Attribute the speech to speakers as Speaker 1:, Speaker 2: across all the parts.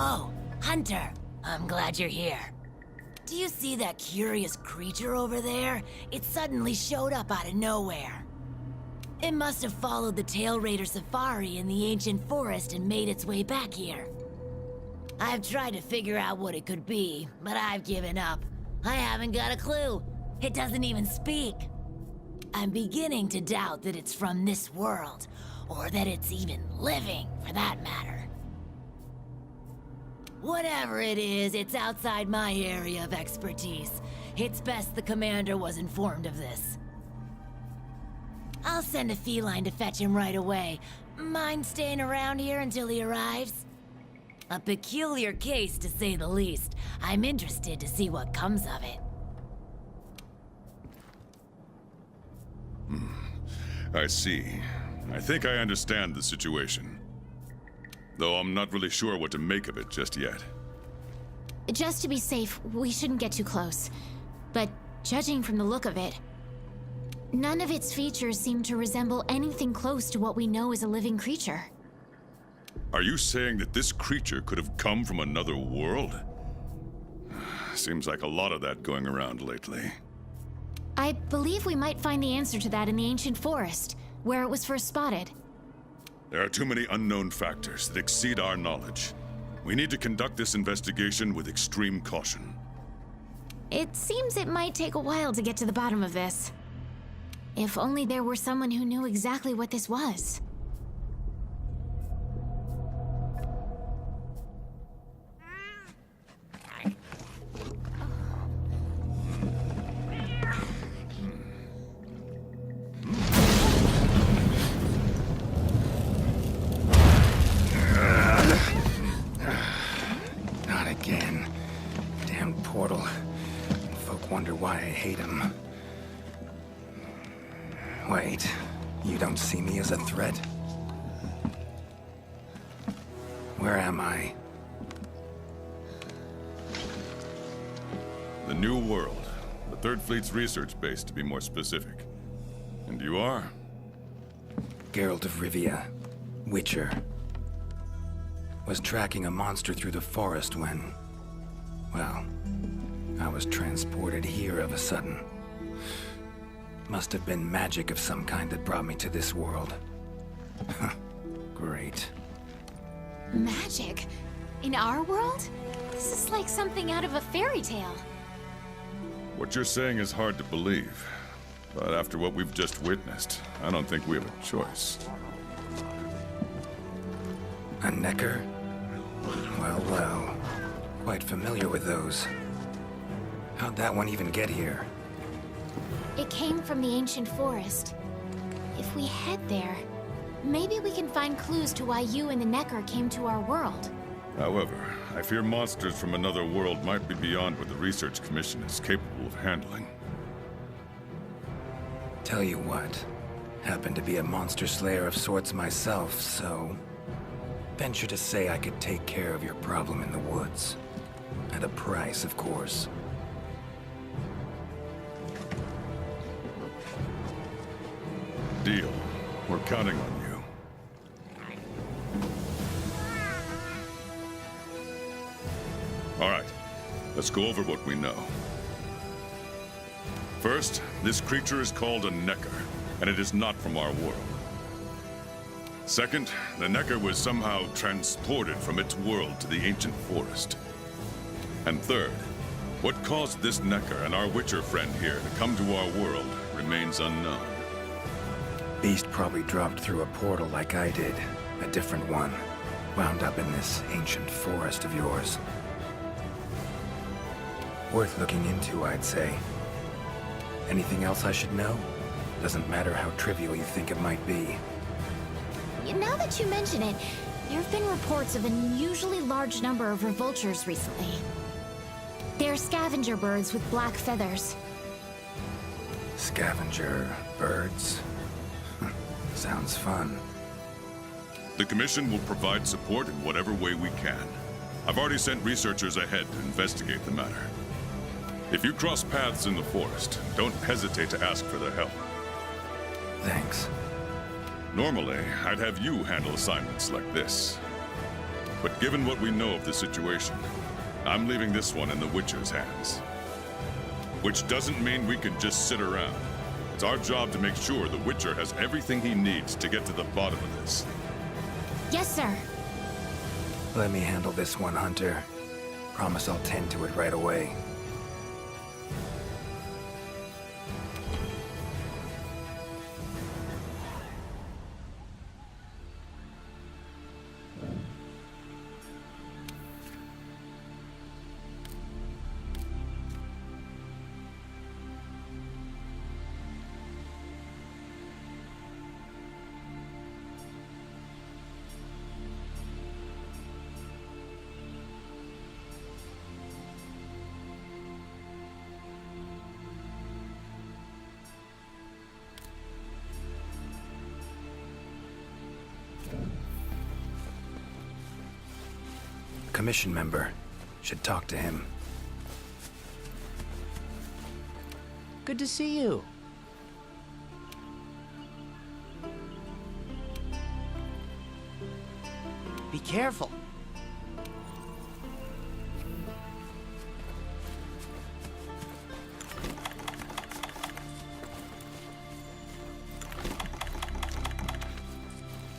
Speaker 1: Oh, Hunter. I'm glad you're here. Do you see that curious creature over there? It suddenly showed up out of nowhere. It must have followed the Tail Raider safari in the ancient forest and made its way back here. I've tried to figure out what it could be, but I've given up. I haven't got a clue. It doesn't even speak. I'm beginning to doubt that it's from this world, or that it's even living, for that matter. Whatever it is, it's outside my area of expertise. It's best the commander was informed of this. I'll send a feline to fetch him right away. Mind staying around here until he arrives? A peculiar case, to say the least. I'm interested to see what comes of it.
Speaker 2: I see. I think I understand the situation. Though I'm not really sure what to make of it just yet.
Speaker 3: Just to be safe, we shouldn't get too close. But judging from the look of it, none of its features seem to resemble anything close to what we know is a living creature.
Speaker 2: Are you saying that this creature could have come from another world? Seems like a lot of that going around lately.
Speaker 3: I believe we might find the answer to that in the ancient forest, where it was first spotted.
Speaker 2: There are too many unknown factors that exceed our knowledge. We need to conduct this investigation with extreme caution.
Speaker 3: It seems it might take a while to get to the bottom of this. If only there were someone who knew exactly what this was.
Speaker 4: Not again. Damn portal. Folk wonder why I hate him. Wait, you don't see me as a threat? Where am I?
Speaker 2: The New World. The Third Fleet's research base, to be more specific. And you are?
Speaker 4: Geralt of Rivia. Witcher. Was tracking a monster through the forest when... well, I was transported here of a sudden. Must have been magic of some kind that brought me to this world. Great.
Speaker 3: Magic? In our world? This is like something out of a fairy tale.
Speaker 2: What you're saying is hard to believe. But after what we've just witnessed, I don't think we have a choice.
Speaker 4: A necker? Well, well. Quite familiar with those. How'd that one even get here?
Speaker 3: It came from the ancient forest. If we head there, maybe we can find clues to why you and the Necker came to our world.
Speaker 2: However, I fear monsters from another world might be beyond what the Research Commission is capable of handling.
Speaker 4: Tell you what, happen to be a monster slayer of sorts myself, so... venture to say I could take care of your problem in the woods. At a price, of course.
Speaker 2: Deal. We're counting on you. All right, let's go over what we know. First, this creature is called a Necker, and it is not from our world. Second, the Necker was somehow transported from its world to the ancient forest. And third, what caused this Necker and our Witcher friend here to come to our world remains unknown.
Speaker 4: Beast probably dropped through a portal like I did. A different one. Wound up in this ancient forest of yours. Worth looking into, I'd say. Anything else I should know? Doesn't matter how trivial you think it might be.
Speaker 3: Now that you mention it, there have been reports of an unusually large number of revoltures recently. They're scavenger birds with black feathers.
Speaker 4: Scavenger birds? Sounds fun.
Speaker 2: The Commission will provide support in whatever way we can. I've already sent researchers ahead to investigate the matter. If you cross paths in the forest, don't hesitate to ask for their help.
Speaker 4: Thanks.
Speaker 2: Normally, I'd have you handle assignments like this. But given what we know of the situation, I'm leaving this one in the Witcher's hands. Which doesn't mean we can just sit around. It's our job to make sure the Witcher has everything he needs to get to the bottom of this.
Speaker 3: Yes, sir.
Speaker 4: Let me handle this one, Hunter. Promise I'll tend to it right away. Commission member. Should talk to him.
Speaker 5: Good to see you. Be careful.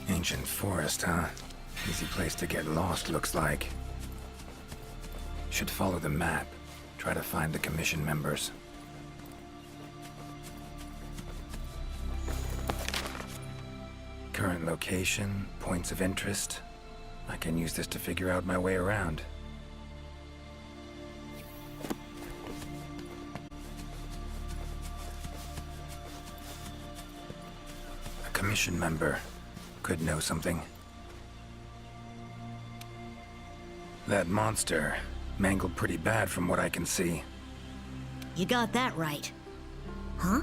Speaker 4: Ancient forest, huh? Easy place to get lost, looks like. Should follow the map. Try to find the commission members. Current location, points of interest. I can use this to figure out my way around. A commission member could know something. That monster mangled pretty bad from what I can see.
Speaker 1: You got that right. Huh?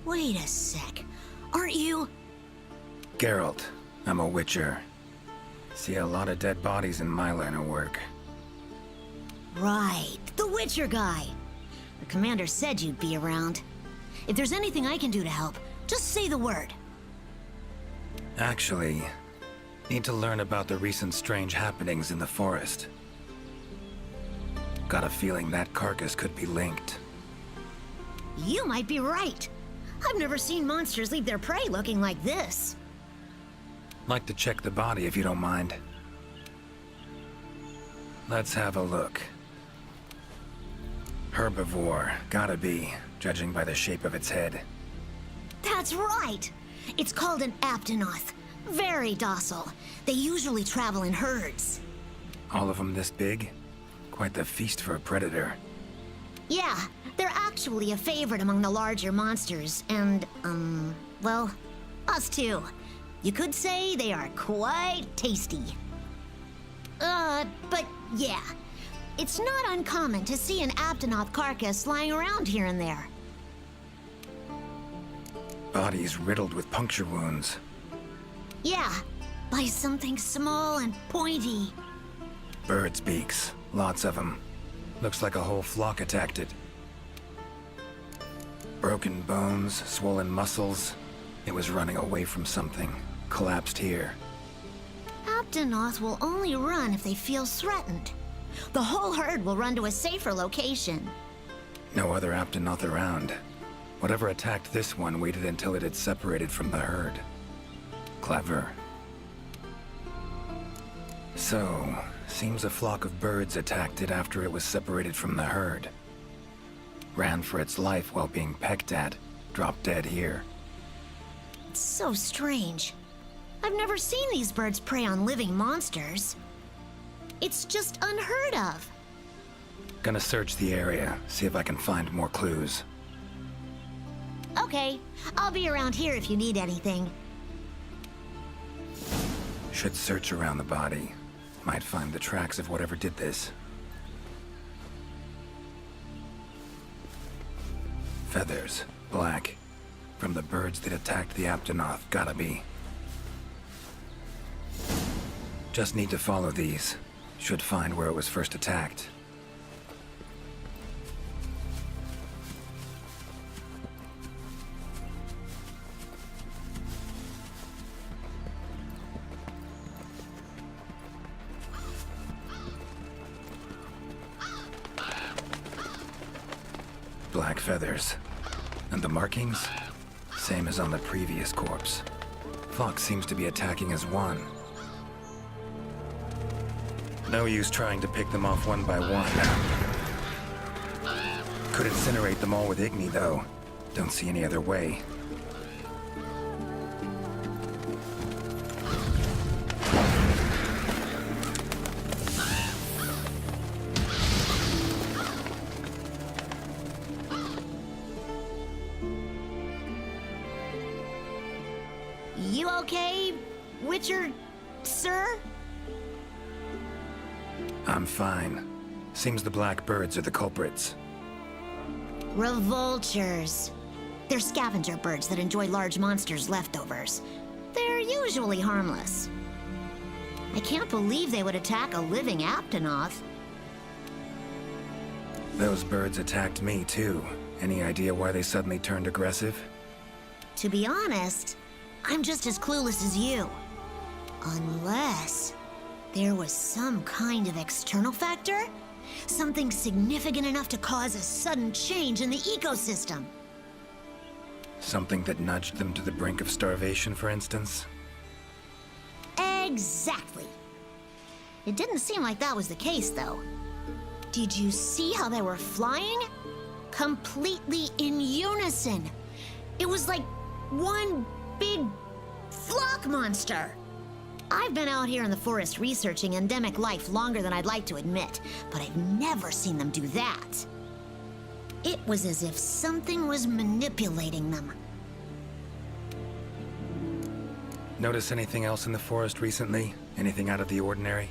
Speaker 1: Wait a sec. Aren't you...
Speaker 4: Geralt, I'm a Witcher. See a lot of dead bodies in my line of work.
Speaker 1: Right, the Witcher guy. The commander said you'd be around. If there's anything I can do to help, just say the word.
Speaker 4: Actually, need to learn about the recent strange happenings in the forest. Got a feeling that carcass could be linked.
Speaker 1: You might be right. I've never seen monsters leave their prey looking like this.
Speaker 4: Like to check the body if you don't mind. Let's have a look. Herbivore, gotta be, judging by the shape of its head.
Speaker 1: That's right. It's called an aptonoth. Very docile. They usually travel in herds.
Speaker 4: All of them this big? Quite the feast for a predator.
Speaker 1: Yeah, they're actually a favorite among the larger monsters, and, well, us too. You could say they are quite tasty. But yeah, it's not uncommon to see an aptonoth carcass lying around here and there.
Speaker 4: Body's riddled with puncture wounds.
Speaker 1: Yeah, by something small and pointy.
Speaker 4: Birds' beaks, lots of them. Looks like a whole flock attacked it. Broken bones, swollen muscles. It was running away from something. Collapsed here.
Speaker 1: Aptonoth will only run if they feel threatened. The whole herd will run to a safer location.
Speaker 4: No other Aptonoth around. Whatever attacked this one waited until it had separated from the herd. Clever. So, seems a flock of birds attacked it after it was separated from the herd. Ran for its life while being pecked at, dropped dead here.
Speaker 1: It's so strange. I've never seen these birds prey on living monsters. It's just unheard of.
Speaker 4: Gonna search the area, see if I can find more clues.
Speaker 1: Okay, I'll be around here if you need anything.
Speaker 4: Should search around the body. Might find the tracks of whatever did this. Feathers, black. From the birds that attacked the Aptonoth, gotta be. Just need to follow these. Should find where it was first attacked. black feathers. And the markings? Same as on the previous corpse. Fox seems to be attacking as one. No use trying to pick them off one by one. Could incinerate them all with Igni, though. Don't see any other way.
Speaker 1: You okay, Witcher, sir?
Speaker 4: I'm fine. Seems the black birds are the culprits.
Speaker 6: Revoltures. They're scavenger birds that enjoy large monsters' leftovers. They're usually harmless. I can't believe they would attack a living Aptonoth.
Speaker 4: Those birds attacked me, too. Any idea why they suddenly turned aggressive?
Speaker 6: To be honest, I'm just as clueless as you. Unless there was some kind of external factor? Something significant enough to cause a sudden change in the ecosystem.
Speaker 4: Something that nudged them to the brink of starvation, for instance?
Speaker 6: Exactly. It didn't seem like that was the case, though. Did you see how they were flying? Completely in unison. It was like one big flock monster. I've been out here in the forest researching endemic life longer than I'd like to admit, but I've never seen them do that. It was as if something was manipulating them.
Speaker 4: Notice anything else in the forest recently? Anything out of the ordinary?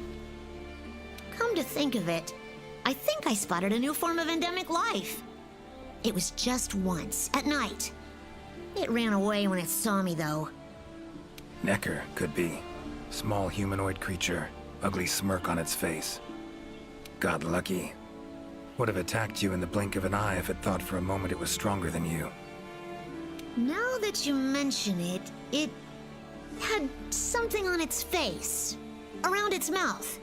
Speaker 6: Come to think of it, I think I spotted a new form of endemic life. It was just once, at night. It ran away when it saw me, though.
Speaker 4: Necker, could be. Small humanoid creature, ugly smirk on its face. Got lucky. Would have attacked you in the blink of an eye if it thought for a moment it was stronger than you.
Speaker 6: Now that you mention it, it had something on its face, around its mouth,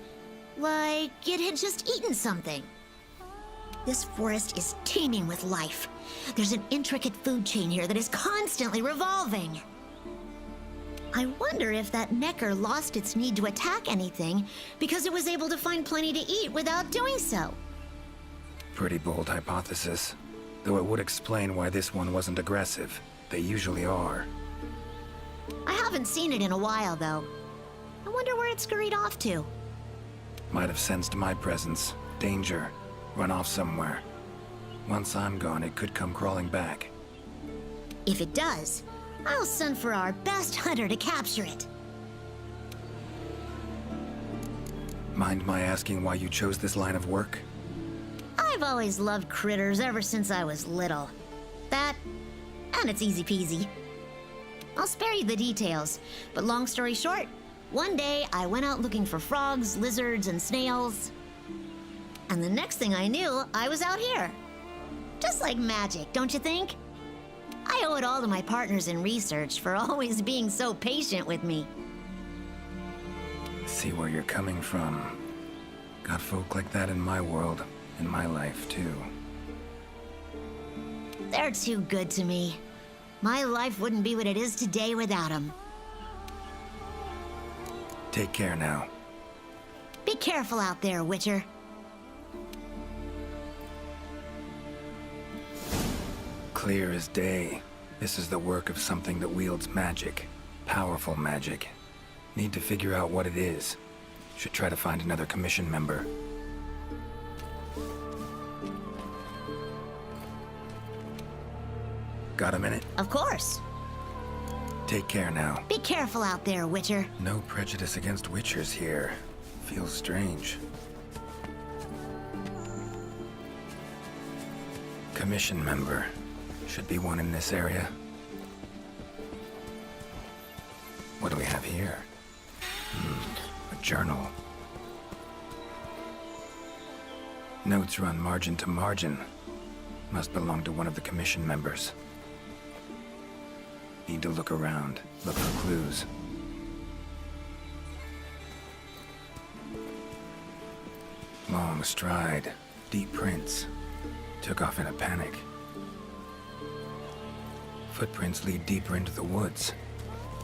Speaker 6: like it had just eaten something. This forest is teeming with life. There's an intricate food chain here that is constantly revolving. I wonder if that Necker lost its need to attack anything because it was able to find plenty to eat without doing so.
Speaker 4: Pretty bold hypothesis. Though it would explain why this one wasn't aggressive. They usually are.
Speaker 6: I haven't seen it in a while, though. I wonder where it scurried off to.
Speaker 4: Might have sensed my presence. Danger. Run off somewhere. Once I'm gone, it could come crawling back.
Speaker 6: If it does, I'll send for our best hunter to capture it.
Speaker 4: Mind my asking why you chose this line of work?
Speaker 6: I've always loved critters ever since I was little. That, and it's easy peasy. I'll spare you the details, but long story short, one day I went out looking for frogs, lizards, and snails. And the next thing I knew, I was out here. Just like magic, don't you think? I owe it all to my partners in research for always being so patient with me.
Speaker 4: See where you're coming from. Got folk like that in my world, in my life, too.
Speaker 6: They're too good to me. My life wouldn't be what it is today without them.
Speaker 4: Take care now.
Speaker 6: Be careful out there, Witcher.
Speaker 4: Clear as day. This is the work of something that wields magic. Powerful magic. Need to figure out what it is. Should try to find another commission member. Got a minute?
Speaker 6: Of course.
Speaker 4: Take care now.
Speaker 6: Be careful out there, Witcher.
Speaker 4: No prejudice against witchers here. Feels strange. Commission member. Should be one in this area. What do we have here? A journal. Notes run margin to margin. Must belong to one of the commission members. Need to look around, look for clues. Long stride, deep prints. Took off in a panic. footprints lead deeper into the woods.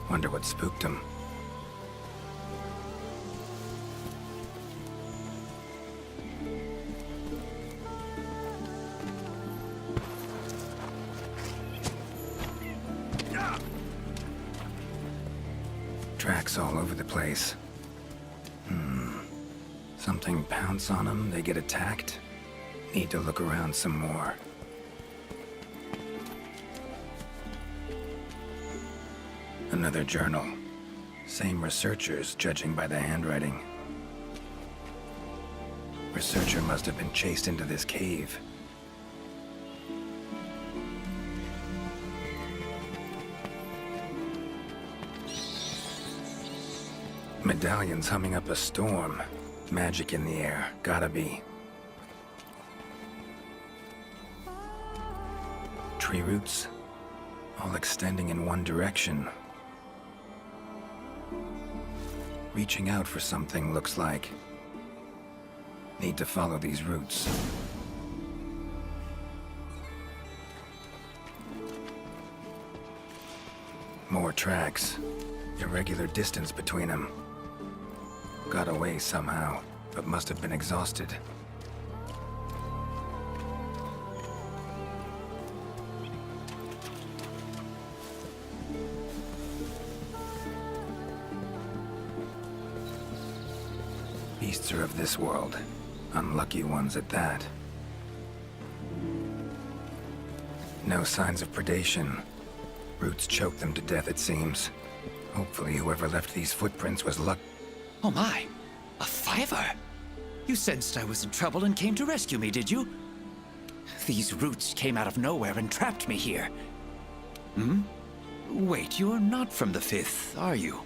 Speaker 4: Wonder what spooked them. Tracks all over the place. Something pounce on them, they get attacked. Need to look around some more. Another journal. Same researchers, judging by the handwriting. Researcher must have been chased into this cave. Medallions humming up a storm. Magic in the air, gotta be. Tree roots, all extending in one direction. Reaching out for something, looks like. Need to follow these roots. More tracks. Irregular distance between them. Got away somehow, but must have been exhausted. Beasts are of this world. Unlucky ones at that. No signs of predation. Roots choked them to death, it seems. Hopefully whoever left these footprints was luck.
Speaker 5: Oh my, a fiver? You sensed I was in trouble and came to rescue me, did you? These roots came out of nowhere and trapped me here. Wait, you're not from the Fifth, are you?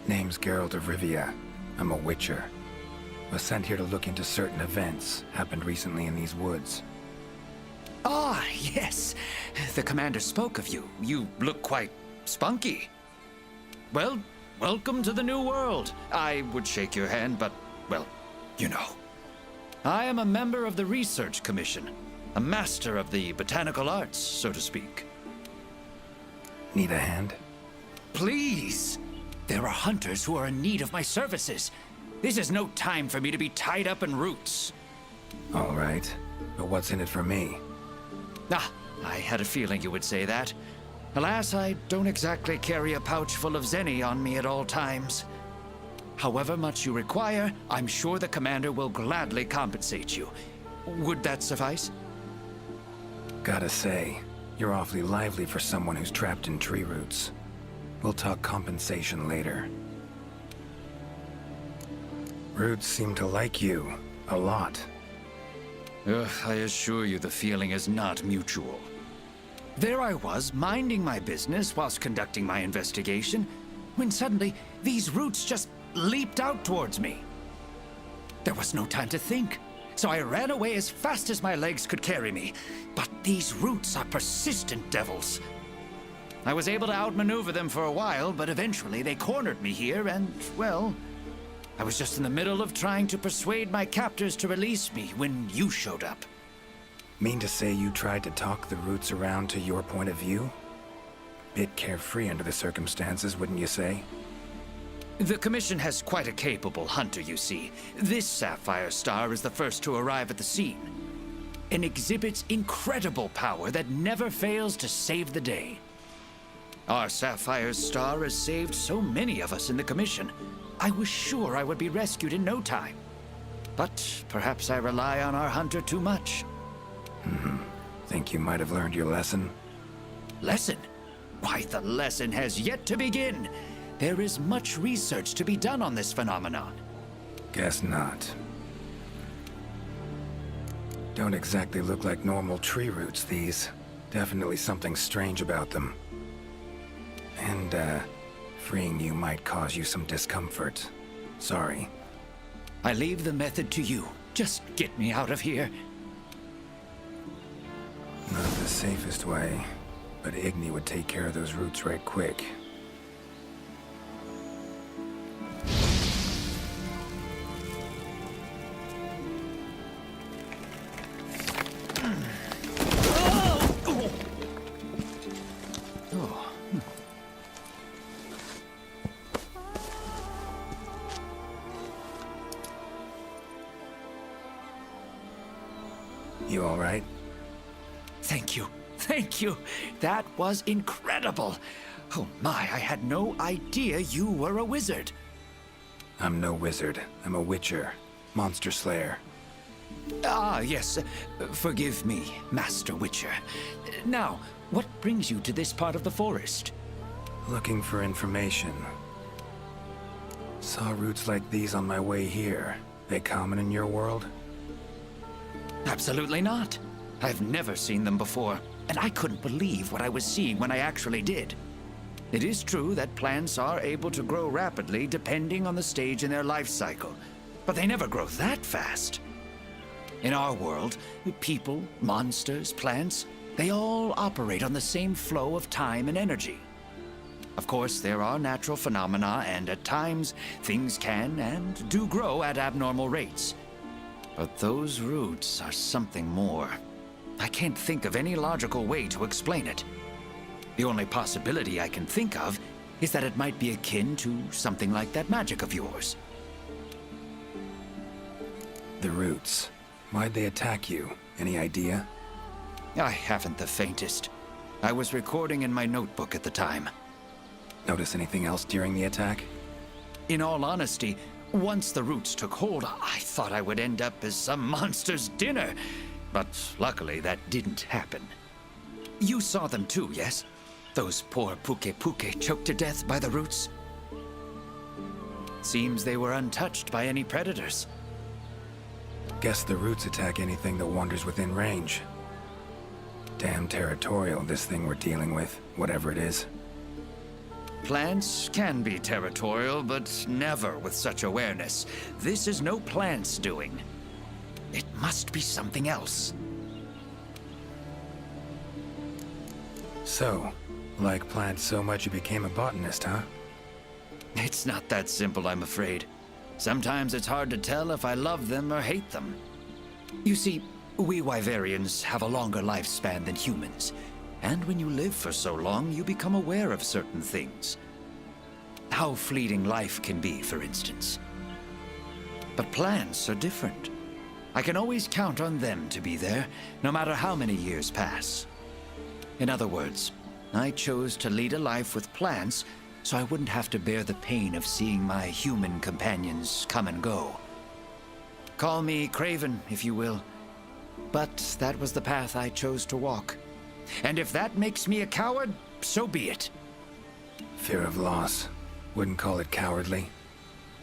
Speaker 4: Name's Geralt of Rivia. I'm a witcher. Was sent here to look into certain events happened recently in these woods.
Speaker 5: Ah, yes. The commander spoke of you. You look quite spunky. Well, welcome to the new world. I would shake your hand, but, well, you know. I am a member of the Research Commission. A master of the botanical arts, so to speak.
Speaker 4: Need a hand?
Speaker 5: Please! There are hunters who are in need of my services. This is no time for me to be tied up in roots.
Speaker 4: All right. But what's in it for me?
Speaker 5: Ah, I had a feeling you would say that. Alas, I don't exactly carry a pouch full of zenny on me at all times. However much you require, I'm sure the commander will gladly compensate you. Would that suffice?
Speaker 4: Gotta say, you're awfully lively for someone who's trapped in tree roots. We'll talk compensation later. Roots seem to like you. A lot.
Speaker 5: I assure you the feeling is not mutual. There I was, minding my business whilst conducting my investigation, when suddenly these roots just leaped out towards me. There was no time to think, so I ran away as fast as my legs could carry me. But these roots are persistent devils. I was able to outmaneuver them for a while, but eventually they cornered me here and, well, I was just in the middle of trying to persuade my captors to release me when you showed up.
Speaker 4: Mean to say you tried to talk the roots around to your point of view? Bit carefree under the circumstances, wouldn't you say?
Speaker 5: The Commission has quite a capable hunter, you see. This Sapphire Star is the first to arrive at the scene, and exhibits incredible power that never fails to save the day. Our Sapphire Star has saved so many of us in the Commission. I was sure I would be rescued in no time. But perhaps I rely on our hunter too much.
Speaker 4: Think you might have learned your lesson?
Speaker 5: Lesson? Why, the lesson has yet to begin. There is much research to be done on this phenomenon.
Speaker 4: Guess not. Don't exactly look like normal tree roots, these. Definitely something strange about them. And, freeing you might cause you some discomfort. Sorry.
Speaker 5: I leave the method to you. Just get me out of here.
Speaker 4: Not the safest way, but Igni would take care of those roots right quick. You all right?
Speaker 5: Thank you. Thank you. That was incredible. Oh my, I had no idea you were a wizard.
Speaker 4: I'm no wizard. I'm a witcher. Monster slayer.
Speaker 5: Ah, yes. Forgive me, Master Witcher. Now, what brings you to this part of the forest?
Speaker 4: Looking for information. Saw roots like these on my way here. They common in your world?
Speaker 5: Absolutely not. I've never seen them before, and I couldn't believe what I was seeing when I actually did. It is true that plants are able to grow rapidly depending on the stage in their life cycle, but they never grow that fast. In our world, people, monsters, plants, they all operate on the same flow of time and energy. Of course, there are natural phenomena, and at times, things can and do grow at abnormal rates. But those roots are something more. I can't think of any logical way to explain it. The only possibility I can think of is that it might be akin to something like that magic of yours.
Speaker 4: The roots. Why'd they attack you? Any idea?
Speaker 5: I haven't the faintest. I was recording in my notebook at the time.
Speaker 4: Notice anything else during the attack?
Speaker 5: In all honesty, once the roots took hold, I thought I would end up as some monster's dinner. But luckily, that didn't happen. You saw them too, yes? Those poor Puke choked to death by the roots? Seems they were untouched by any predators.
Speaker 4: Guess the roots attack anything that wanders within range. Damn territorial, this thing we're dealing with, whatever it is.
Speaker 5: Plants can be territorial, but never with such awareness. This is no plant's doing. It must be something else.
Speaker 4: So, like plants so much you became a botanist, huh?
Speaker 5: It's not that simple, I'm afraid. Sometimes it's hard to tell if I love them or hate them. You see, we Wyverians have a longer lifespan than humans. And when you live for so long, you become aware of certain things. How fleeting life can be, for instance. But plants are different. I can always count on them to be there, no matter how many years pass. In other words, I chose to lead a life with plants so I wouldn't have to bear the pain of seeing my human companions come and go. Call me craven, if you will. But that was the path I chose to walk. And if that makes me a coward, so be it.
Speaker 4: Fear of loss. Wouldn't call it cowardly.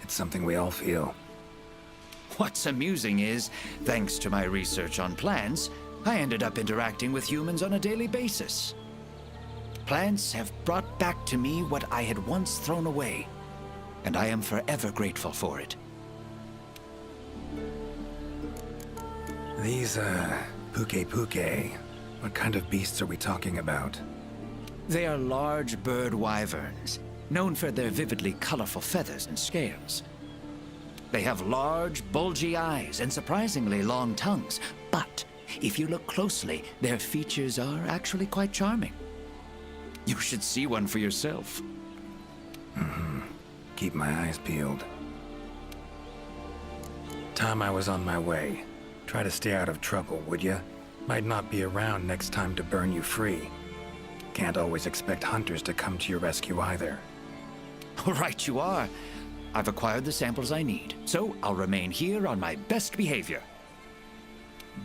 Speaker 4: It's something we all feel.
Speaker 5: What's amusing is, thanks to my research on plants, I ended up interacting with humans on a daily basis. Plants have brought back to me what I had once thrown away, and I am forever grateful for it.
Speaker 4: These, Puke, what kind of beasts are we talking about?
Speaker 5: They are large bird wyverns, known for their vividly colorful feathers and scales. They have large, bulgy eyes and surprisingly long tongues, but if you look closely, their features are actually quite charming. You should see one for yourself.
Speaker 4: Keep my eyes peeled. Time I was on my way. Try to stay out of trouble, would ya? Might not be around next time to burn you free. Can't always expect hunters to come to your rescue either.
Speaker 5: Right you are. I've acquired the samples I need, so I'll remain here on my best behavior.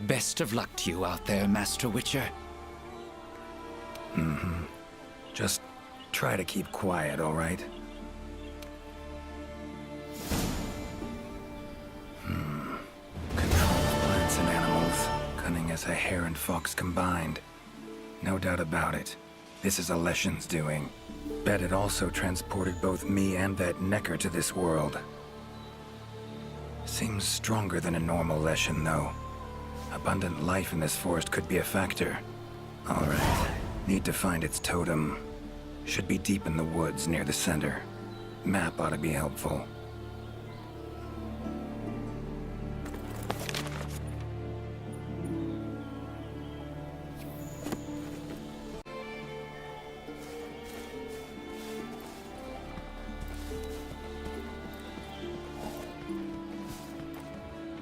Speaker 5: Best of luck to you out there, Master Witcher.
Speaker 4: Just try to keep quiet, all right? Controls plants and animals. Cunning as a hare and fox combined. No doubt about it. This is Alession's doing. Bet it also transported both me and that Necker to this world. Seems stronger than a normal Leshen, though. Abundant life in this forest could be a factor. All right. Need to find its totem. Should be deep in the woods near the center. Map ought to be helpful.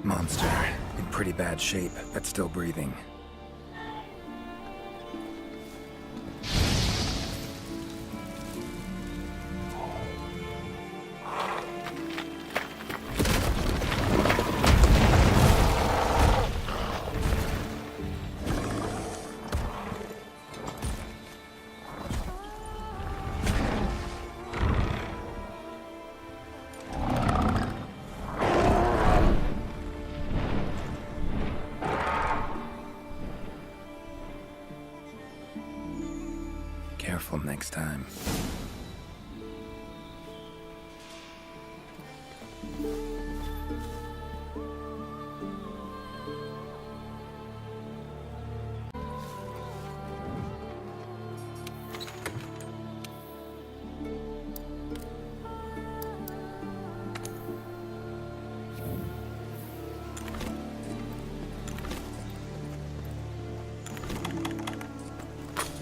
Speaker 4: Monster. In pretty bad shape, but still breathing. Careful next time.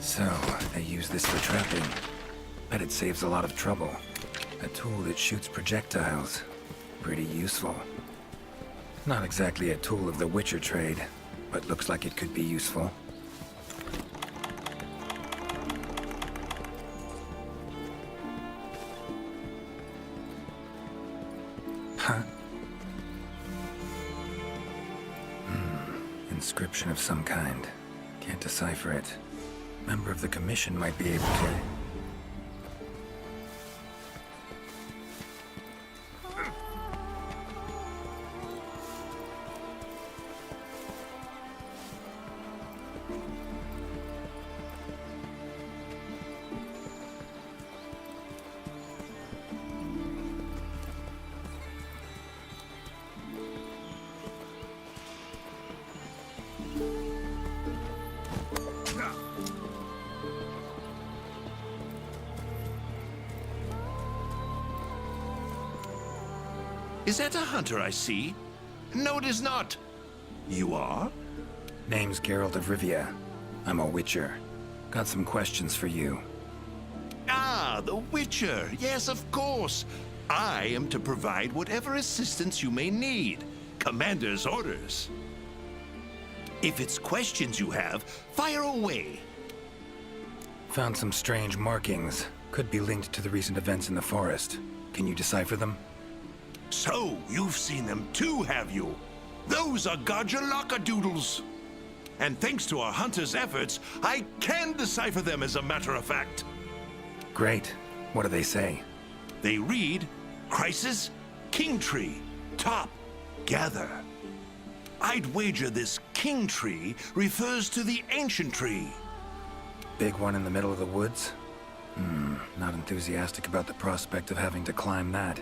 Speaker 4: So, they use this for trapping. Bet it saves a lot of trouble. A tool that shoots projectiles. Pretty useful. Not exactly a tool of the Witcher trade, but looks like it could be useful. Huh? Inscription of some kind. Can't decipher it. Member of the Commission might be able to.
Speaker 7: Is that a hunter I see? No, it is not. You are?
Speaker 4: Name's Geralt of Rivia. I'm a Witcher. Got some questions for you.
Speaker 7: Ah, the Witcher. Yes, of course. I am to provide whatever assistance you may need. Commander's orders. If it's questions you have, fire away.
Speaker 4: Found some strange markings. Could be linked to the recent events in the forest. Can you decipher them?
Speaker 7: So, you've seen them too, have you? Those are Gajuwaka doodles. And thanks to our hunters' efforts, I can decipher them as a matter of fact.
Speaker 4: Great. What do they say?
Speaker 7: They read, Crisis, King Tree, Top, Gather. I'd wager this King Tree refers to the ancient tree.
Speaker 4: Big one in the middle of the woods? Not enthusiastic about the prospect of having to climb that.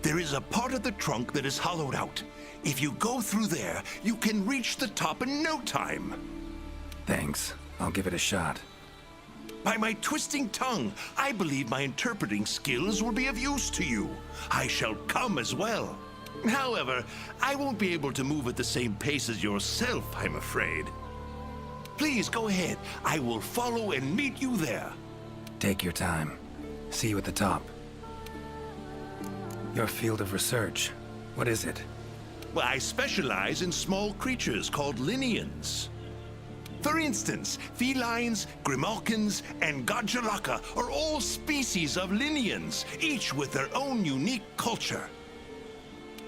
Speaker 7: There is a part of the trunk that is hollowed out. If you go through there, you can reach the top in no time.
Speaker 4: Thanks. I'll give it a shot.
Speaker 7: By my twisting tongue, I believe my interpreting skills will be of use to you. I shall come as well. However, I won't be able to move at the same pace as yourself, I'm afraid. Please go ahead. I will follow and meet you there.
Speaker 4: Take your time. See you at the top. Your field of research, what is it?
Speaker 7: Well, I specialize in small creatures called Lineans. For instance, felines, grimalkins, and Gajuwaka are all species of Lineans, each with their own unique culture.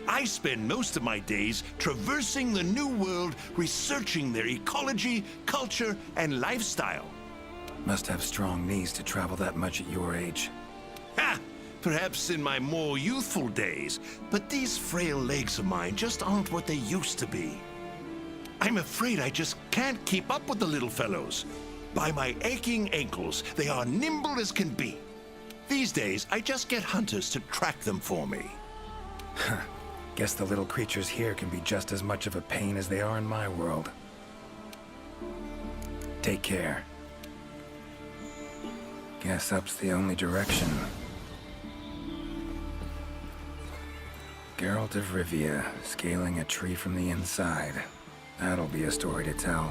Speaker 7: I spend most of my days traversing the New World, researching their ecology, culture, and lifestyle.
Speaker 4: Must have strong knees to travel that much at your age.
Speaker 7: Ha! Perhaps in my more youthful days, but these frail legs of mine just aren't what they used to be. I'm afraid I just can't keep up with the little fellows. By my aching ankles, they are nimble as can be. These days, I just get hunters to track them for me.
Speaker 4: Guess the little creatures here can be just as much of a pain as they are in my world. Take care. Guess up's the only direction. Geralt of Rivia, scaling a tree from the inside. That'll be a story to tell.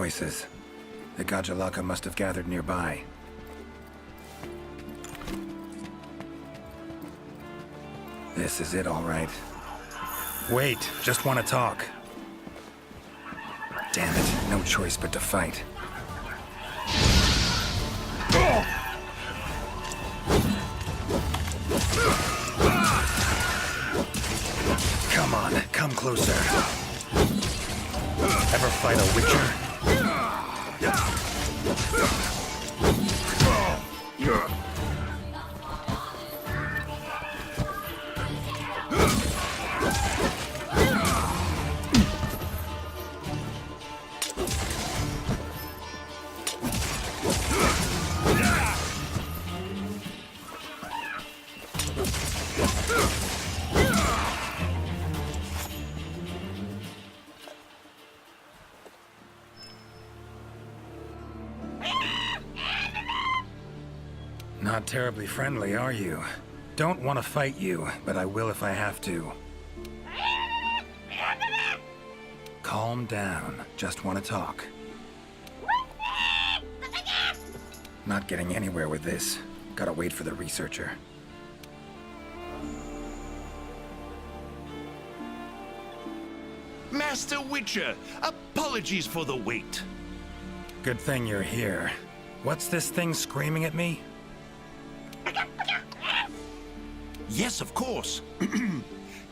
Speaker 4: voices. The Gajuwaka must have gathered nearby. This is it, all right. Wait, just want to talk. Damn it, no choice but to fight. Come on, come closer. Ever fight a Witcher? Not terribly friendly, are you? Don't want to fight you, but I will if I have to. Calm down. Just want to talk. Not getting anywhere with this. Gotta wait for the researcher.
Speaker 7: Master Witcher, apologies for the wait.
Speaker 4: Good thing you're here. What's this thing screaming at me?
Speaker 7: Yes, of course.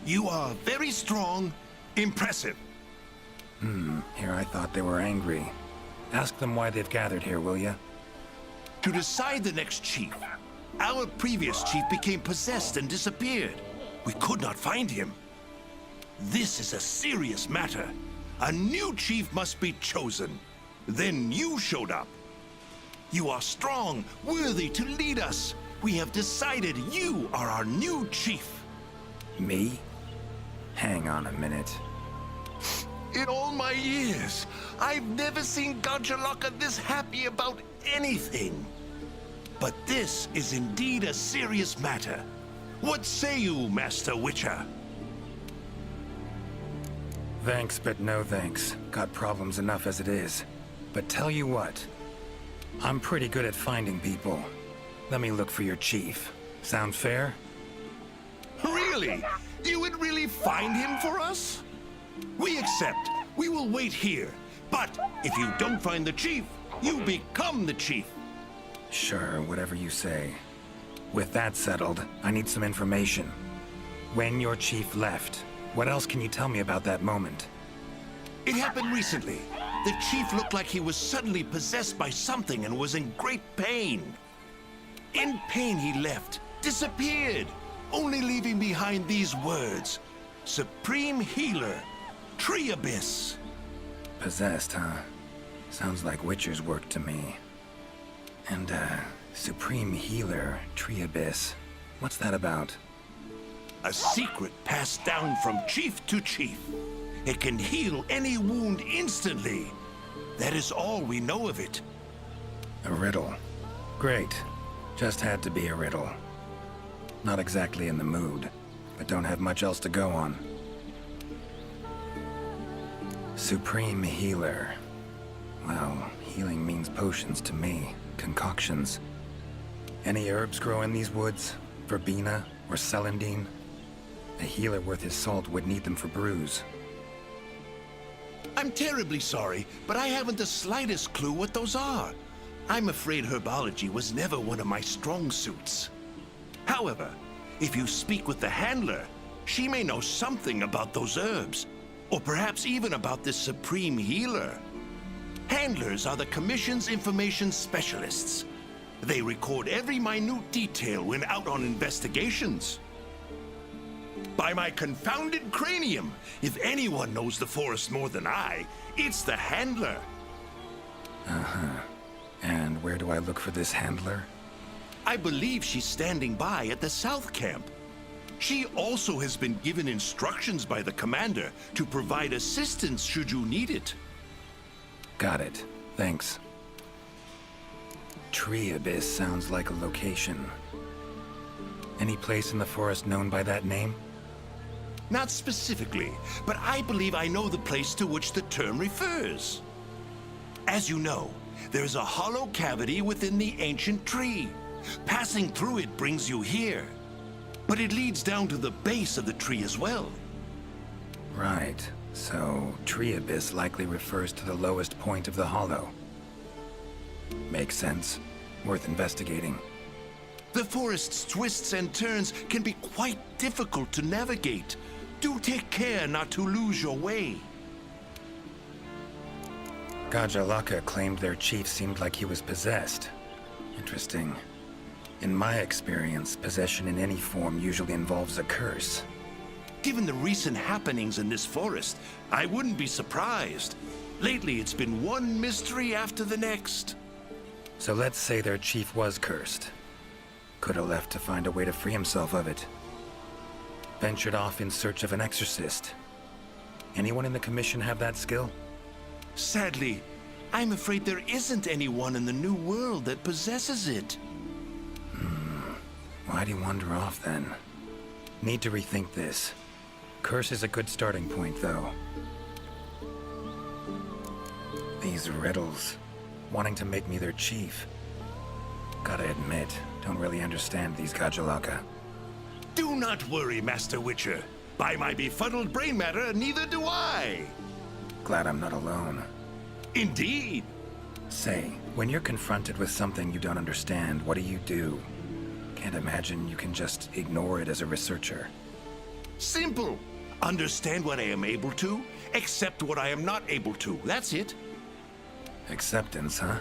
Speaker 7: You are very strong, impressive.
Speaker 4: Here I thought they were angry. Ask them why they've gathered here, will ya?
Speaker 7: To decide the next chief. Our previous chief became possessed and disappeared. We could not find him. This is a serious matter. A new chief must be chosen. Then you showed up. You are strong, worthy to lead us. We have decided you are our new chief.
Speaker 4: Me? Hang on a minute.
Speaker 7: In all my years, I've never seen Gajuwaka this happy about anything. But this is indeed a serious matter. What say you, Master Witcher?
Speaker 4: Thanks, but no thanks. Got problems enough as it is. But tell you what, I'm pretty good at finding people. Let me look for your chief. Sound fair?
Speaker 7: Really? You would really find him for us? We accept. We will wait here. But if you don't find the chief, you become the chief.
Speaker 4: Sure, whatever you say. With that settled, I need some information. When your chief left, what else can you tell me about that moment?
Speaker 7: It happened recently. The chief looked like he was suddenly possessed by something and was in great pain. In pain he left, disappeared, only leaving behind these words. Supreme Healer, Tree Abyss.
Speaker 4: Possessed, huh? Sounds like Witcher's work to me. And, Supreme Healer, Tree Abyss. What's that about?
Speaker 7: A secret passed down from chief to chief. It can heal any wound instantly. That is all we know of it.
Speaker 4: A riddle. Great. Just had to be a riddle. Not exactly in the mood, but don't have much else to go on. Supreme Healer. Well, healing means potions to me. Concoctions. Any herbs grow in these woods? Verbena or celandine? A healer worth his salt would need them for brews.
Speaker 7: I'm terribly sorry, but I haven't the slightest clue what those are. I'm afraid herbology was never one of my strong suits. However, if you speak with the handler, she may know something about those herbs, or perhaps even about this supreme healer. Handlers are the Commission's information specialists. They record every minute detail when out on investigations. By my confounded cranium, if anyone knows the forest more than I, it's the handler.
Speaker 4: Uh-huh. And where do I look for this handler?
Speaker 7: I believe she's standing by at the South Camp. She also has been given instructions by the commander to provide assistance should you need it.
Speaker 4: Got it. Thanks. Tree Abyss sounds like a location. Any place in the forest known by that name?
Speaker 7: Not specifically, but I believe I know the place to which the term refers. As you know, there's a hollow cavity within the ancient tree. Passing through it brings you here. But it leads down to the base of the tree as well.
Speaker 4: Right. So, tree abyss likely refers to the lowest point of the hollow. Makes sense. Worth investigating.
Speaker 7: The forest's twists and turns can be quite difficult to navigate. Do take care not to lose your way.
Speaker 4: Gajuwaka claimed their chief seemed like he was possessed. Interesting. In my experience, possession in any form usually involves a curse.
Speaker 7: Given the recent happenings in this forest, I wouldn't be surprised. Lately, it's been one mystery after the next.
Speaker 4: So let's say their chief was cursed. Could have left to find a way to free himself of it. Ventured off in search of an exorcist. Anyone in the commission have that skill?
Speaker 7: Sadly, I'm afraid there isn't anyone in the New World that possesses it.
Speaker 4: Why'd he wander off then? Need to rethink this. Curse is a good starting point, though. These riddles. Wanting to make me their chief. Gotta admit, don't really understand these Gajuwaka.
Speaker 7: Do not worry, Master Witcher. By my befuddled brain matter, neither do I.
Speaker 4: Glad I'm not alone.
Speaker 7: Indeed.
Speaker 4: Say, when you're confronted with something you don't understand, what do? Can't imagine you can just ignore it as a researcher.
Speaker 7: Simple. Understand what I am able to, accept what I am not able to. That's it.
Speaker 4: Acceptance, huh?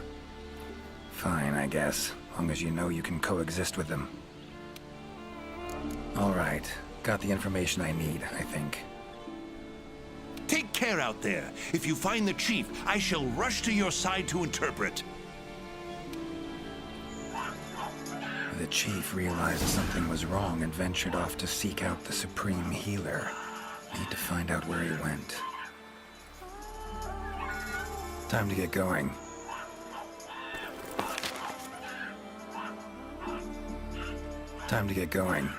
Speaker 4: Fine, I guess. Long as you know you can coexist with them. All right. Got the information I need, I think.
Speaker 7: Take care out there. If you find the chief, I shall rush to your side to interpret.
Speaker 4: The chief realized something was wrong and ventured off to seek out the Supreme Healer. Need to find out where he went. Time to get going. Time to get going.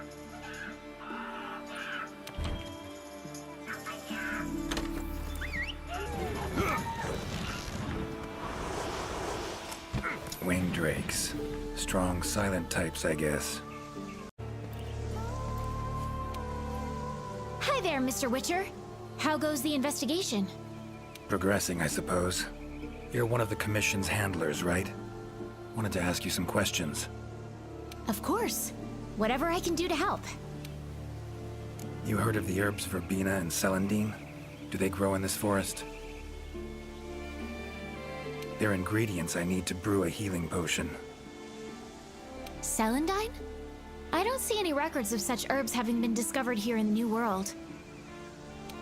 Speaker 4: Winged drakes. Strong, silent types, I guess.
Speaker 3: Hi there, Mr. Witcher. How goes the investigation?
Speaker 4: Progressing, I suppose. You're one of the Commission's handlers, right? Wanted to ask you some questions.
Speaker 3: Of course. Whatever I can do to help.
Speaker 4: You heard of the herbs verbena and celandine? Do they grow in this forest? They're ingredients I need to brew a healing potion.
Speaker 3: Celandine? I don't see any records of such herbs having been discovered here in the New World.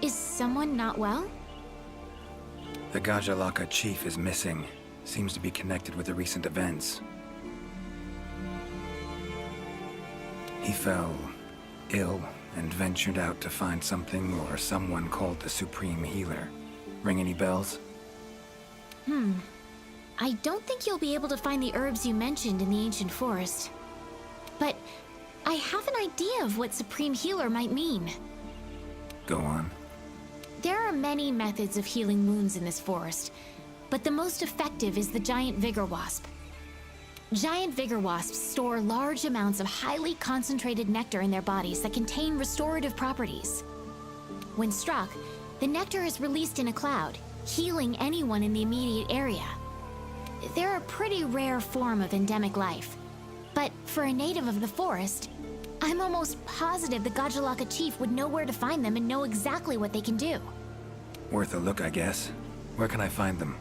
Speaker 3: Is someone not well?
Speaker 4: The Gajuwaka Chief is missing. Seems to be connected with the recent events. He fell ill and ventured out to find something or someone called the Supreme Healer. Ring any bells?
Speaker 3: I don't think you'll be able to find the herbs you mentioned in the ancient forest. But I have an idea of what Supreme Healer might mean.
Speaker 4: Go on.
Speaker 3: There are many methods of healing wounds in this forest, but the most effective is the giant Vigor Wasp. Giant Vigor Wasps store large amounts of highly concentrated nectar in their bodies that contain restorative properties. When struck, the nectar is released in a cloud, healing anyone in the immediate area. They're a pretty rare form of endemic life, but for a native of the forest, I'm almost positive the Gajuwaka Chief would know where to find them and know exactly what they can do.
Speaker 4: Worth a look, I guess. Where can I find them?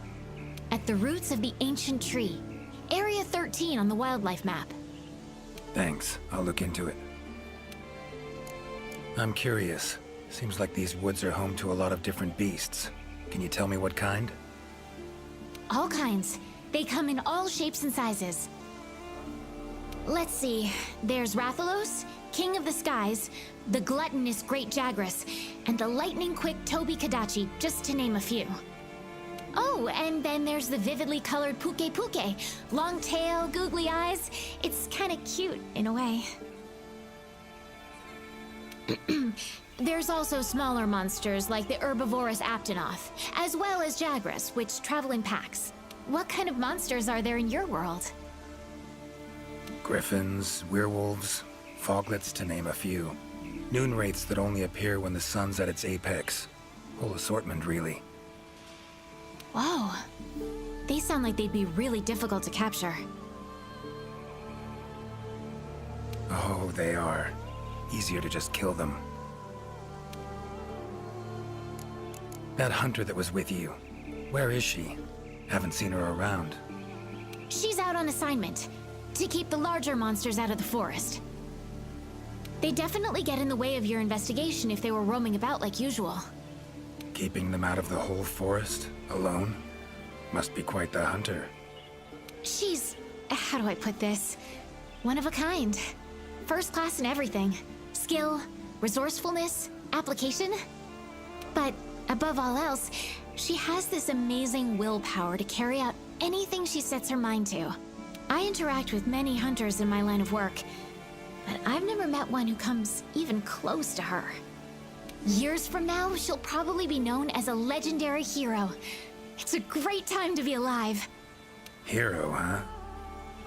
Speaker 3: At the roots of the ancient tree, Area 13 on the wildlife map.
Speaker 4: Thanks. I'll look into it. I'm curious. Seems like these woods are home to a lot of different beasts. Can you tell me what kind?
Speaker 3: All kinds. They come in all shapes and sizes. Let's see. There's Rathalos, King of the Skies, the gluttonous Great Jagras, and the lightning-quick Toby Kadachi, just to name a few. Oh, and then there's the vividly colored Puke Puke. Long tail, googly eyes. It's kind of cute, in a way. There's also smaller monsters like the herbivorous Aptonoth, as well as Jagras, which travel in packs. what kind of monsters are there in your world?
Speaker 4: Griffins, werewolves, foglets, to name a few. Noon wraiths that only appear when the sun's at its apex. Whole assortment, really.
Speaker 3: Whoa. They sound like they'd be really difficult to capture.
Speaker 4: Oh, they are. Easier to just kill them. That hunter that was with you, where is she? Haven't seen her around.
Speaker 3: She's out on assignment, to keep the larger monsters out of the forest. They definitely get in the way of your investigation if they were roaming about like usual.
Speaker 4: Keeping them out of the whole forest, alone? Must be quite the hunter.
Speaker 3: She's... how do I put this? One of a kind. First class in everything. Skill, resourcefulness, application. But above all else, she has this amazing willpower to carry out anything she sets her mind to. I interact with many hunters in my line of work, but I've never met one who comes even close to her. Years from now, she'll probably be known as a legendary hero. It's a great time to be alive.
Speaker 4: Hero, huh?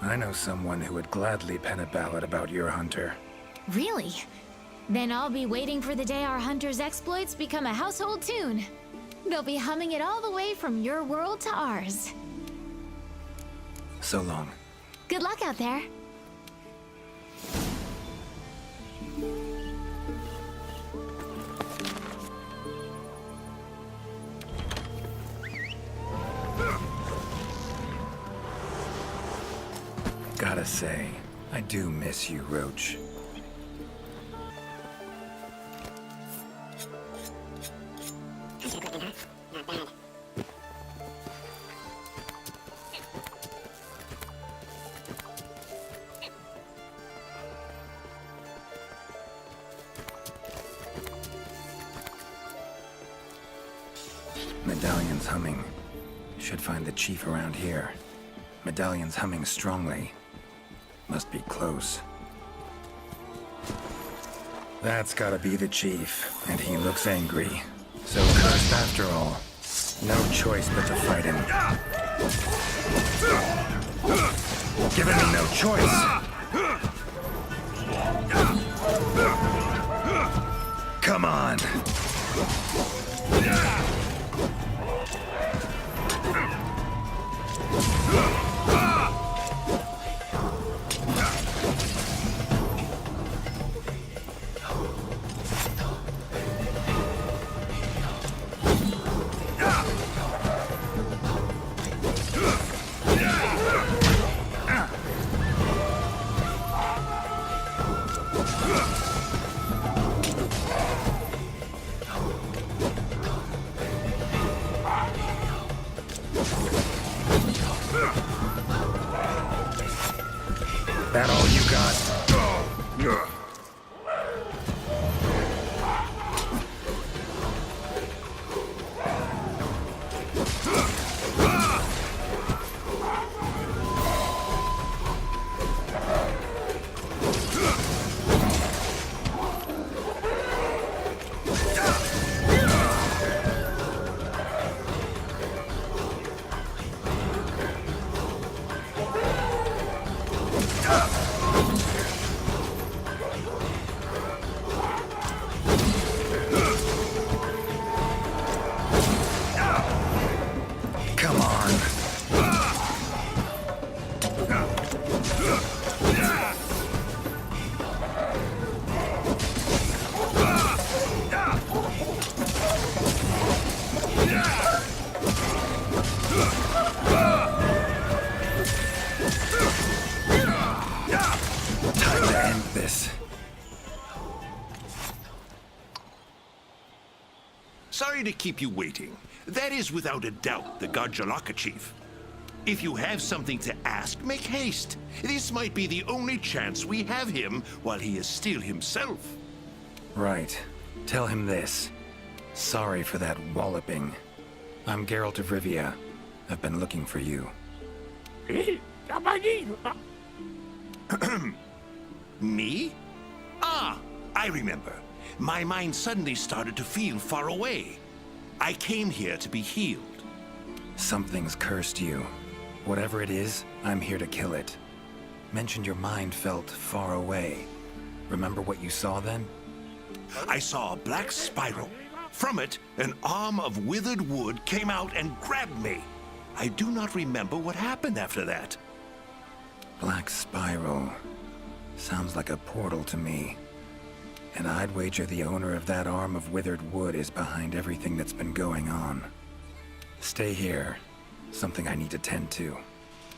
Speaker 4: I know someone who would gladly pen a ballad about your hunter.
Speaker 3: Really? Then I'll be waiting for the day our hunter's exploits become a household tune. They'll be humming it all the way from your world to ours.
Speaker 4: So long.
Speaker 3: Good luck out there.
Speaker 4: Gotta say, I do miss you, Roach. Medallion's humming. Should find the chief around here. Medallion's humming strongly. Must be close. That's gotta be the chief, and he looks angry. So cursed after all. No choice but to fight him. Giving me no choice! Come on! That all you got? Come on. Time to end this.
Speaker 7: Sorry to keep you waiting. That is without a doubt the Gajuwaka Chief. If you have something to ask, make haste. This might be the only chance we have him while he is still himself.
Speaker 4: Right. Tell him this. Sorry for that walloping. I'm Geralt of Rivia. I've been looking for you.
Speaker 7: Me? Ah, I remember. My mind suddenly started to feel far away. I came here to be healed.
Speaker 4: Something's cursed you. Whatever it is, I'm here to kill it. Mentioned your mind felt far away. Remember what you saw then?
Speaker 7: I saw a black spiral. From it, an arm of withered wood came out and grabbed me. I do not remember what happened after that.
Speaker 4: Black spiral. Sounds like a portal to me. And I'd wager the owner of that arm of withered wood is behind everything that's been going on. Stay here. Something I need to tend to.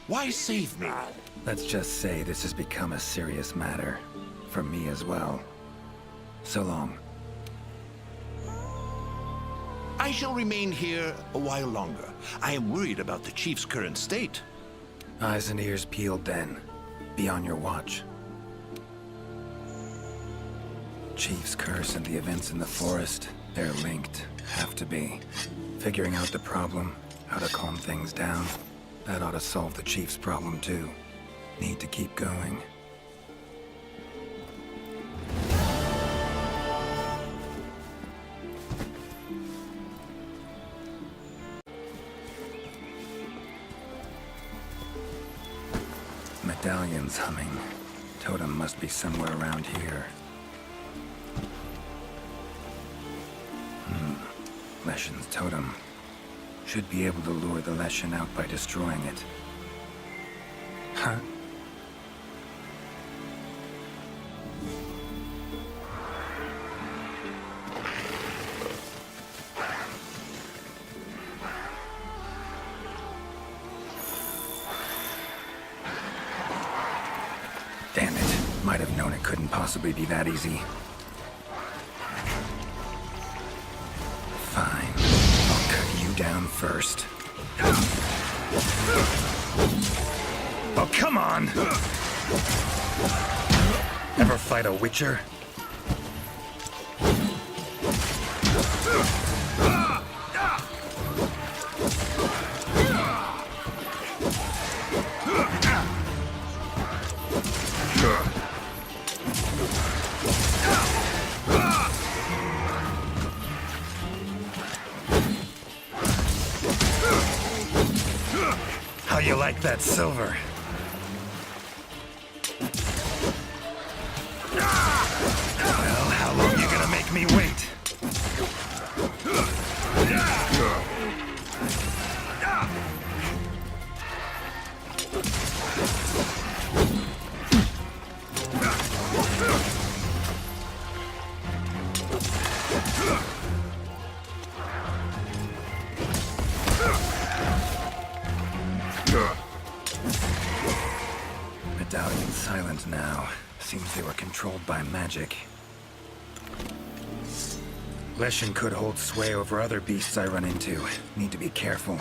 Speaker 7: Why save me?
Speaker 4: Let's just say this has become a serious matter. For me as well. So long.
Speaker 7: I shall remain here a while longer. I am worried about the Chief's current state.
Speaker 4: Eyes and ears peeled then. Be on your watch. Chief's curse and the events in the forest, they're linked. Have to be. Figuring out the problem, how to calm things down, that ought to solve the Chief's problem too. Need to keep going. Medallion's humming. Totem must be somewhere around here. Leshen's totem. Should be able to lure the Leshen out by destroying it. Huh? Damn it. Might have known it couldn't possibly be that easy. Fine. I'll cut you down first. Oh, come on! Ever fight a Witcher? How you like that silver? Well, how long you gonna make me wait? Medallion's silent now. Seems they were controlled by magic. Leshen could hold sway over other beasts I run into. Need to be careful.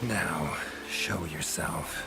Speaker 4: Now, show yourself.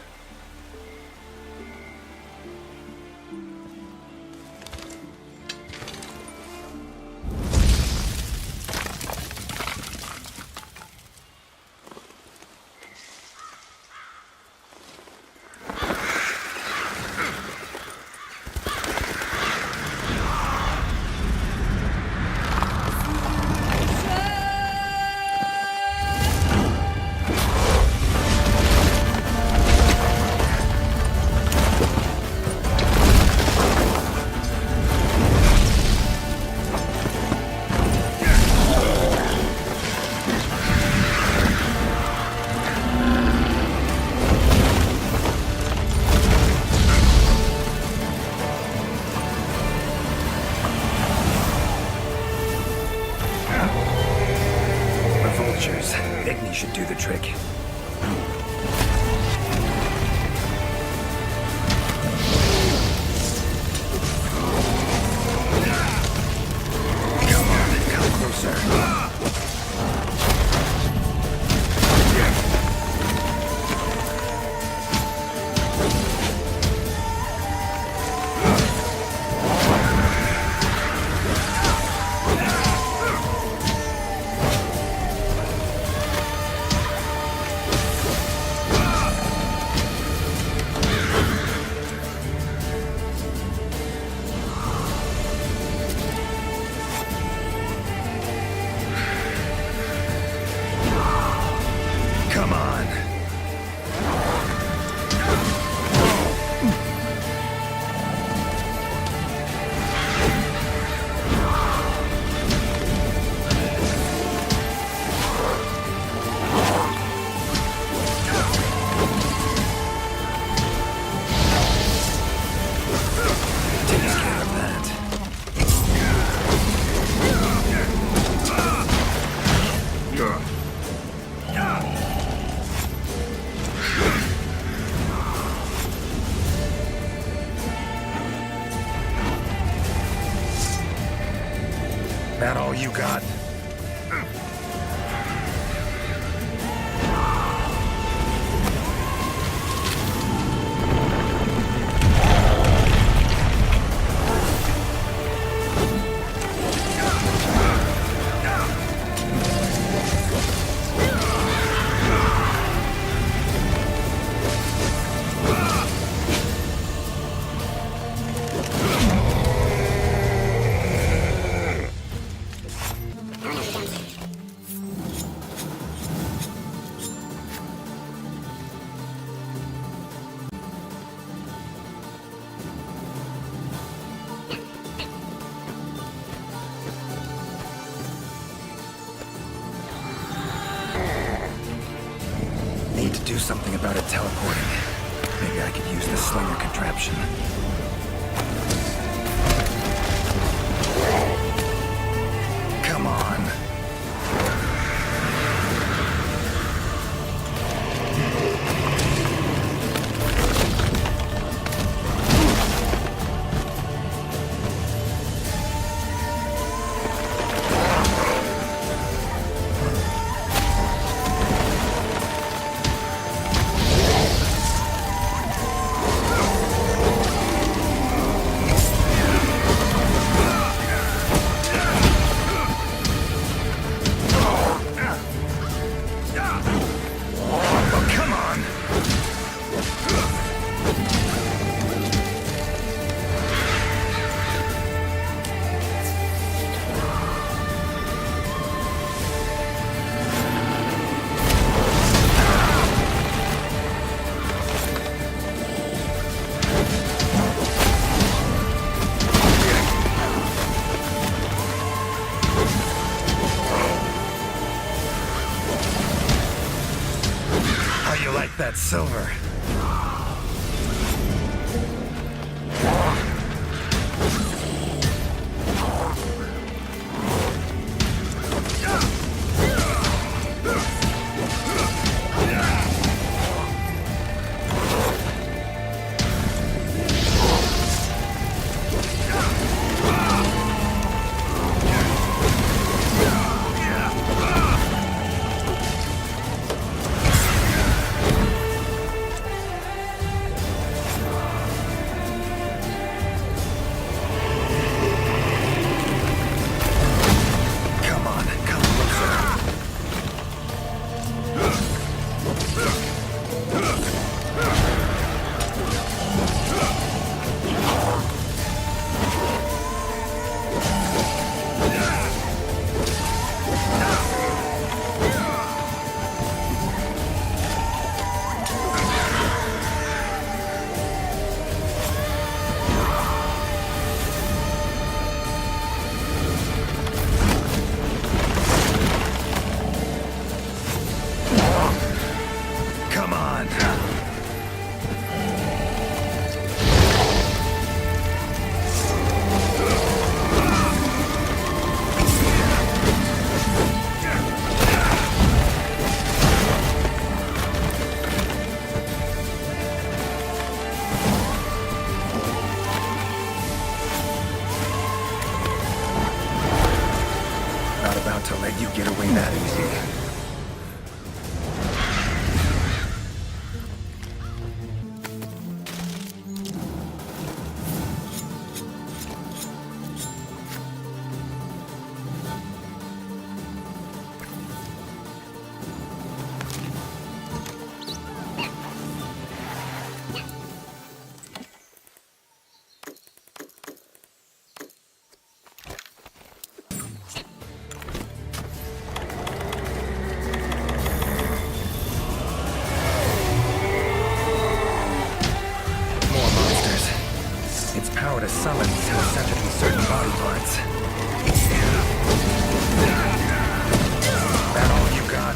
Speaker 4: That all you got? Need to do something about it teleporting. Maybe I could use the slinger contraption. Come on. That silver. To let you get away that easy. Power to summon to centered in certain body parts. That all you got?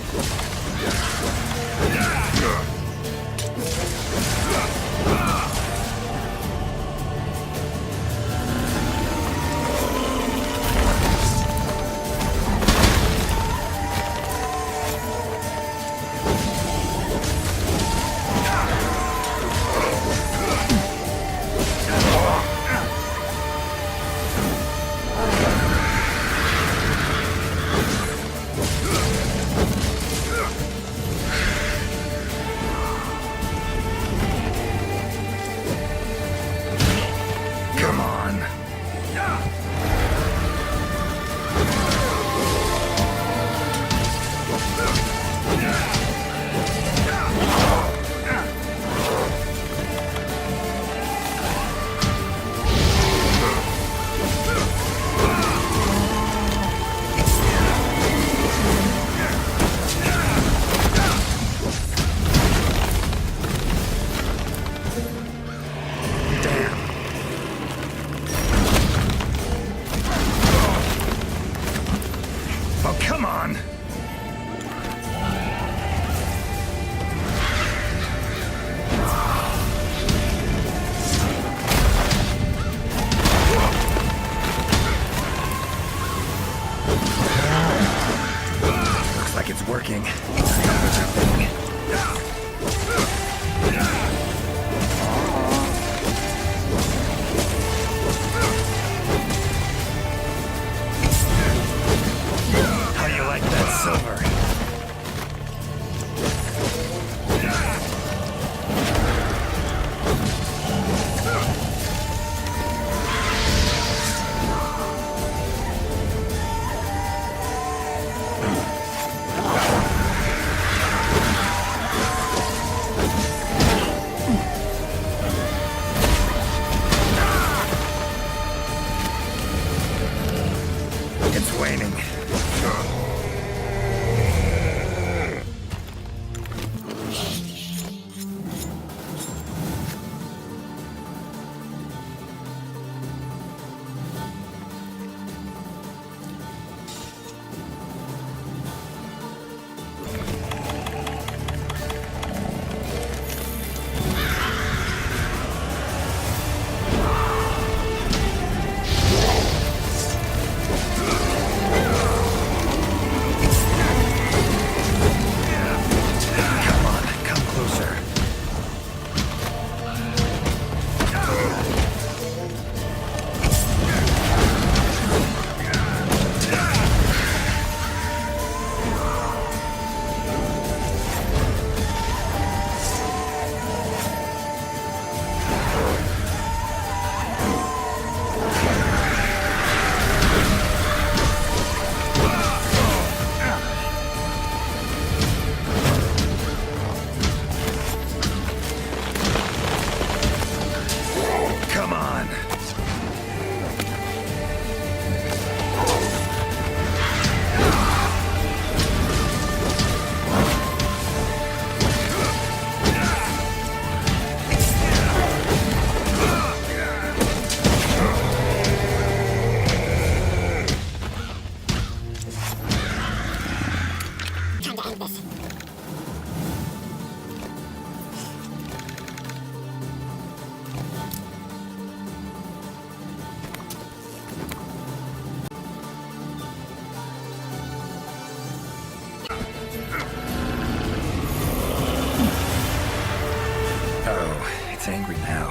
Speaker 4: angry now.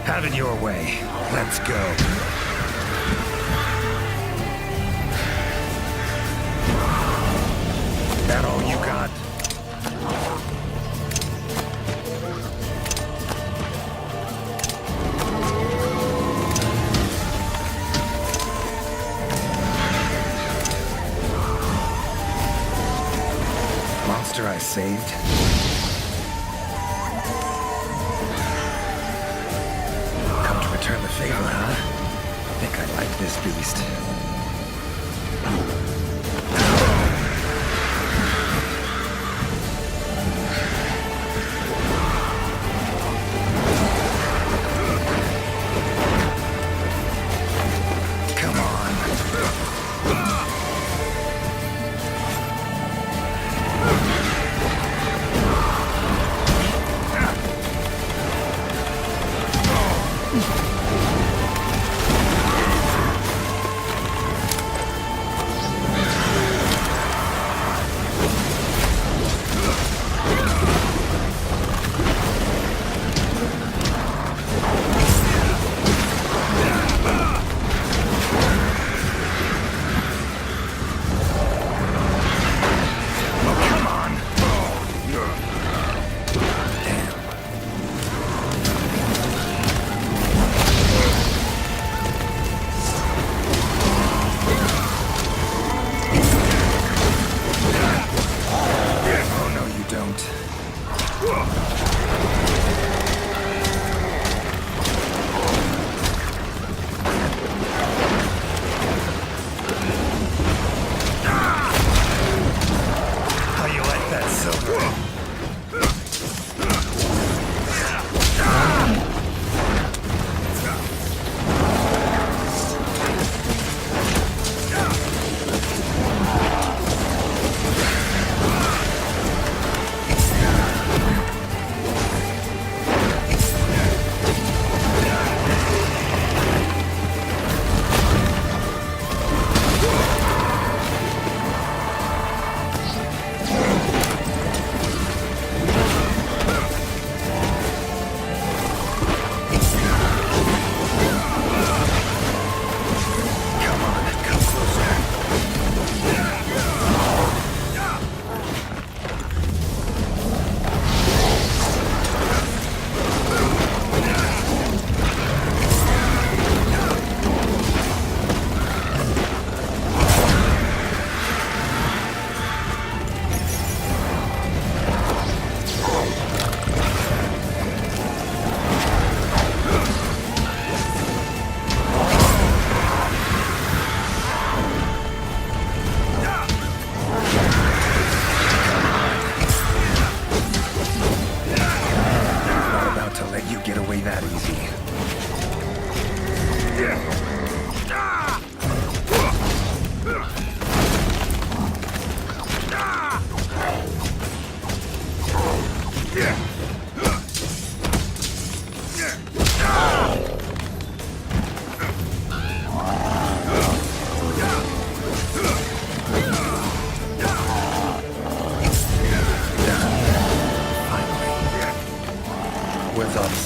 Speaker 4: Have it your way. Let's go. That all you got? Monster I saved? Come to return the favor, huh? Think I like this beast.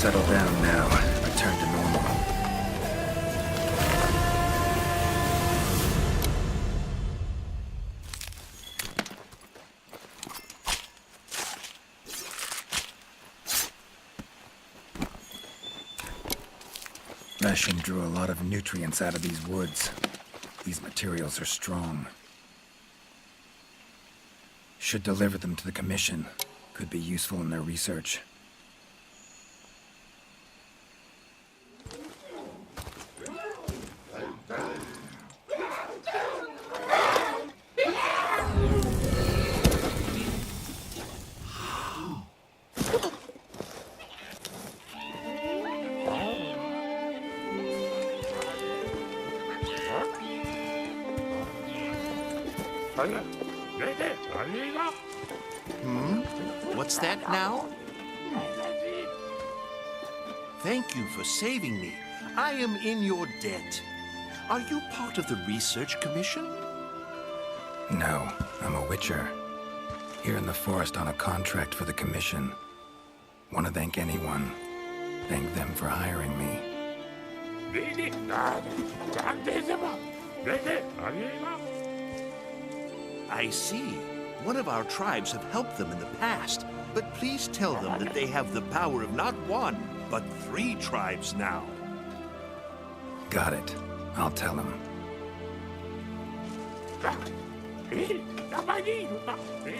Speaker 4: Settle down now. Return to normal. Meshing drew a lot of nutrients out of these woods. These materials are strong. Should deliver them to the Commission. Could be useful in their research.
Speaker 7: What's that now? Thank you for saving me. I am in your debt. Are you part of the Research Commission?
Speaker 4: No, I'm a Witcher. Here in the forest on a contract for the Commission. Want to thank anyone, Thank them for hiring me.
Speaker 7: I see. One of our tribes have helped them in the past, but please tell them that they have the power of not one, but 3 tribes now.
Speaker 4: Got it. I'll tell them.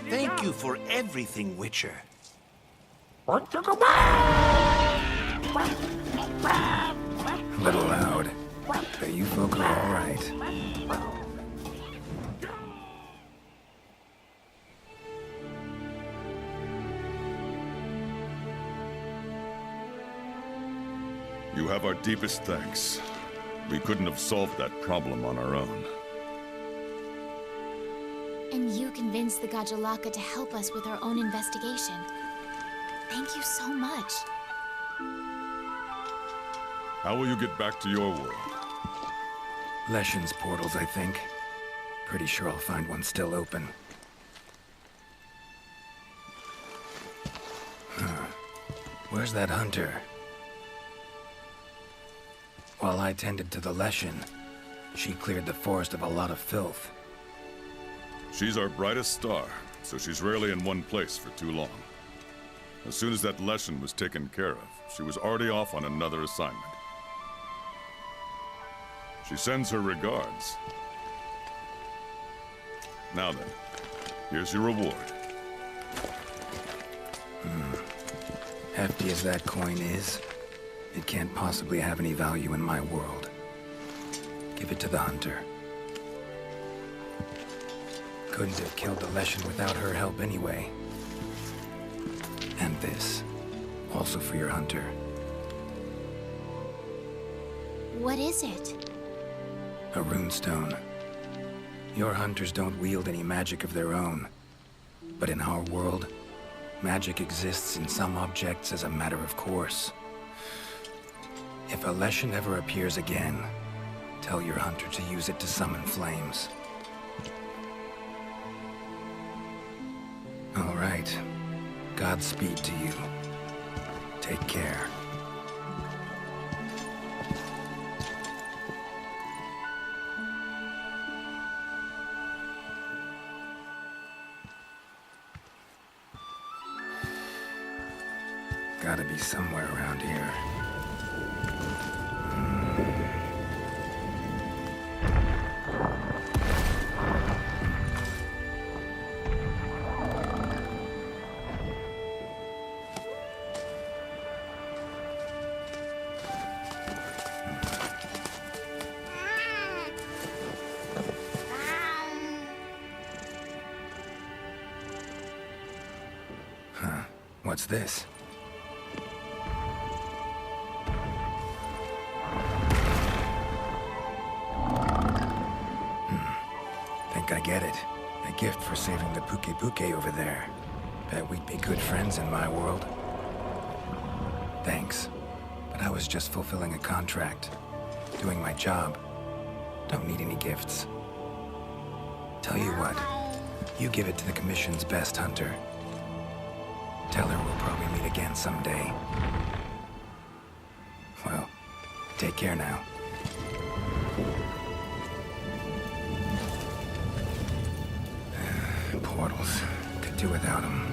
Speaker 7: Thank you for everything, Witcher.
Speaker 4: A little loud, but you folk are all right.
Speaker 2: You have our deepest thanks. We couldn't have solved that problem on our own.
Speaker 3: And you convinced the Gajuwaka to help us with our own investigation. Thank you so much.
Speaker 2: How will you get back to your world?
Speaker 4: Leshen's portals, I think. Pretty sure I'll find one still open. Huh. Where's that hunter? While I tended to the Leshen, she cleared the forest of a lot of filth.
Speaker 2: She's our brightest star, so she's rarely in one place for too long. As soon as that Leshen was taken care of, she was already off on another assignment. She sends her regards. Now then, here's your reward.
Speaker 4: Hefty as that coin is, it can't possibly have any value in my world. Give it to the hunter. Couldn't have killed the Leshen without her help anyway. And this, also for your hunter.
Speaker 3: What is it?
Speaker 4: A Rune Stone. Your hunters don't wield any magic of their own. But in our world, magic exists in some objects as a matter of course. If a Leshen ever appears again, tell your hunter to use it to summon flames. All right. Godspeed to you. Take care. Gotta be somewhere around here. What's this? Think I get it. A gift for saving the Puke over there. Bet we'd be good friends in my world. Thanks. But I was just fulfilling a contract. Doing my job. Don't need any gifts. Tell you what. You give it to the Commission's best hunter. Tell her we'll probably meet again someday. Well, take care now. Portals. Could do without them.